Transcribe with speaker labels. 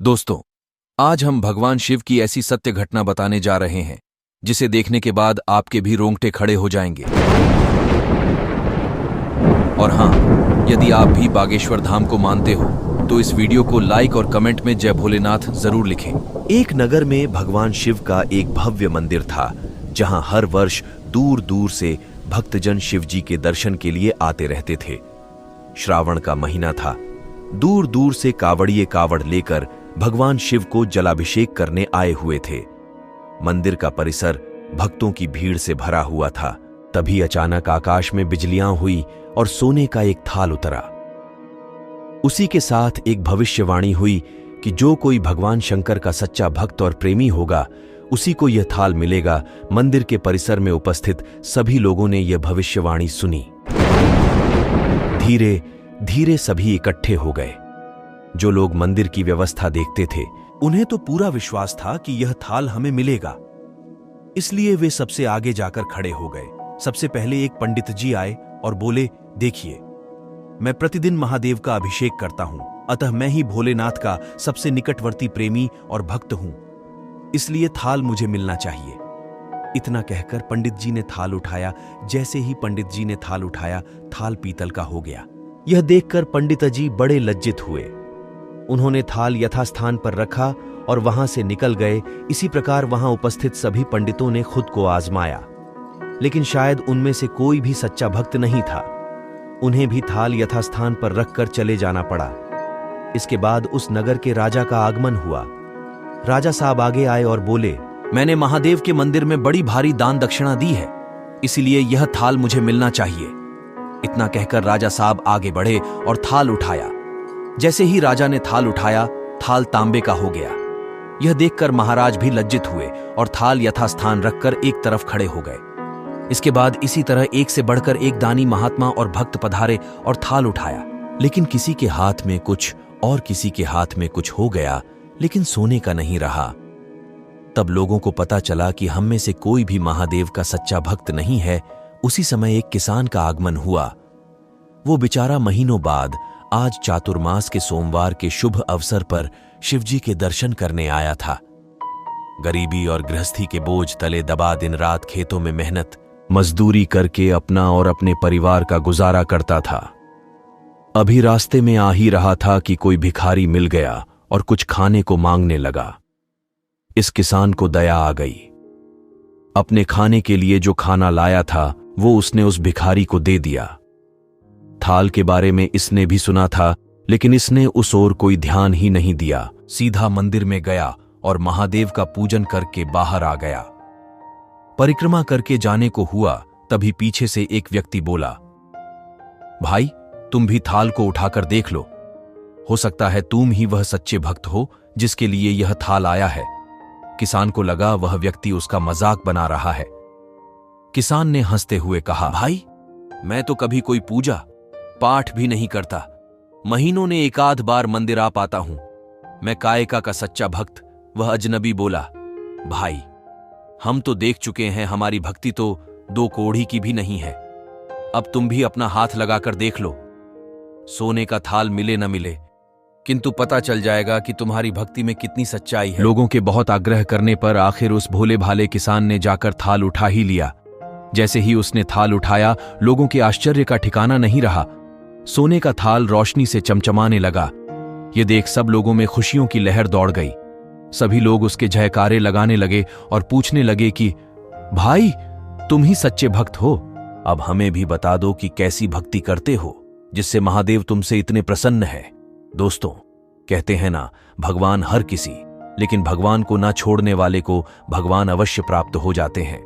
Speaker 1: दोस्तों, आज हम भगवान शिव की ऐसी सत्य घटना बताने जा रहे हैं जिसे देखने के बाद आपके भी रोंगटे खड़े हो जाएंगे। और हां, यदि आप भी बागेश्वर धाम को मानते हो तो इस वीडियो को लाइक और कमेंट में जय भोलेनाथ जरूर लिखें।
Speaker 2: एक नगर में भगवान शिव का एक भव्य मंदिर था, जहां हर वर्ष दूर दूर से भक्तजन शिव जी के दर्शन के लिए आते रहते थे। श्रावण का महीना था। दूर दूर से कावड़िए कावड़ लेकर भगवान शिव को जलाभिषेक करने आए हुए थे। मंदिर का परिसर भक्तों की भीड़ से भरा हुआ था। तभी अचानक आकाश में बिजलियां हुई और सोने का एक थाल उतरा। उसी के साथ एक भविष्यवाणी हुई कि जो कोई भगवान शंकर का सच्चा भक्त और प्रेमी होगा, उसी को यह थाल मिलेगा। मंदिर के परिसर में उपस्थित सभी लोगों ने यह भविष्यवाणी सुनी। धीरे धीरे सभी इकट्ठे हो गए। जो लोग मंदिर की व्यवस्था देखते थे, उन्हें तो पूरा विश्वास था कि यह थाल हमें मिलेगा, इसलिए वे सबसे आगे जाकर खड़े हो गए। सबसे पहले एक पंडित जी आए और बोले, देखिए, मैं प्रतिदिन महादेव का अभिषेक करता हूं, अतः मैं ही भोलेनाथ का सबसे निकटवर्ती प्रेमी और भक्त हूं, इसलिए थाल मुझे मिलना चाहिए। इतना कहकर पंडित जी ने थाल उठाया। जैसे ही पंडित जी ने थाल उठाया, थाल पीतल का हो गया। यह देखकर पंडित जी बड़े लज्जित हुए। उन्होंने थाल यथास्थान पर रखा और वहां से निकल गए। इसी प्रकार वहां उपस्थित सभी पंडितों ने खुद को आजमाया, लेकिन शायद उनमें से कोई भी सच्चा भक्त नहीं था। उन्हें भी थाल यथास्थान पर रखकर चले जाना पड़ा। इसके बाद उस नगर के राजा का आगमन हुआ। राजा साहब आगे आए और बोले, मैंने महादेव के मंदिर में बड़ी भारी दान दक्षिणा दी है, इसीलिए यह थाल मुझे मिलना चाहिए। इतना कहकर राजा साहब आगे बढ़े और थाल उठाया। जैसे ही राजा ने थाल उठाया, थाल तांबे का हो गया। यह देखकर महाराज भी लज्जित हुए और थाल यथास्थान रखकर एक तरफ खड़े हो गए। इसके बाद इसी तरह एक से बढ़कर एक दानी महात्मा और भक्त पधारे और थाल उठाया, लेकिन किसी के हाथ में कुछ और किसी के हाथ में कुछ हो गया, लेकिन सोने का नहीं रहा। तब लोगों को पता चला कि हम में से कोई भी महादेव का सच्चा भक्त नहीं है। उसी समय एक किसान का आगमन हुआ। वो बेचारा महीनों बाद आज चातुर्मास के सोमवार के शुभ अवसर पर शिवजी के दर्शन करने आया था। गरीबी और गृहस्थी के बोझ तले दबा दिन रात खेतों में मेहनत मजदूरी करके अपना और अपने परिवार का गुजारा करता था। अभी रास्ते में आ ही रहा था कि कोई भिखारी मिल गया और कुछ खाने को मांगने लगा। इस किसान को दया आ गई। अपने खाने के लिए जो खाना लाया था, वो उसने उस भिखारी को दे दिया। थाल के बारे में इसने भी सुना था, लेकिन इसने उस ओर कोई ध्यान ही नहीं दिया। सीधा मंदिर में गया और महादेव का पूजन करके बाहर आ गया। परिक्रमा करके जाने को हुआ, तभी पीछे से एक व्यक्ति बोला, भाई, तुम भी थाल को उठाकर देख लो, हो सकता है तुम ही वह सच्चे भक्त हो जिसके लिए यह थाल आया है। किसान को लगा वह व्यक्ति उसका मजाक बना रहा है। किसान ने हंसते हुए कहा, भाई, मैं तो कभी कोई पूजा पाठ भी नहीं करता, महीनों ने एक आध बार मंदिर आ पाता हूं। मैं कायका का सच्चा भक्त। वह अजनबी बोला, भाई, हम तो देख चुके हैं, हमारी भक्ति तो 2 कोढ़ी की भी नहीं है। अब तुम भी अपना हाथ लगाकर देख लो, सोने का थाल मिले न मिले, किंतु पता चल जाएगा कि तुम्हारी भक्ति में कितनी सच्चाई है। लोगों के बहुत आग्रह करने पर आखिर उस भोले भाले किसान ने जाकर थाल उठा ही लिया। जैसे ही उसने थाल उठाया, लोगों के आश्चर्य का ठिकाना नहीं रहा। सोने का थाल रोशनी से चमचमाने लगा। ये देख सब लोगों में खुशियों की लहर दौड़ गई। सभी लोग उसके जयकारे लगाने लगे और पूछने लगे कि भाई, तुम ही सच्चे भक्त हो, अब हमें भी बता दो कि कैसी भक्ति करते हो जिससे महादेव तुमसे इतने प्रसन्न है। दोस्तों, कहते हैं ना, भगवान हर किसी, लेकिन भगवान को ना छोड़ने वाले को भगवान अवश्य प्राप्त हो जाते हैं।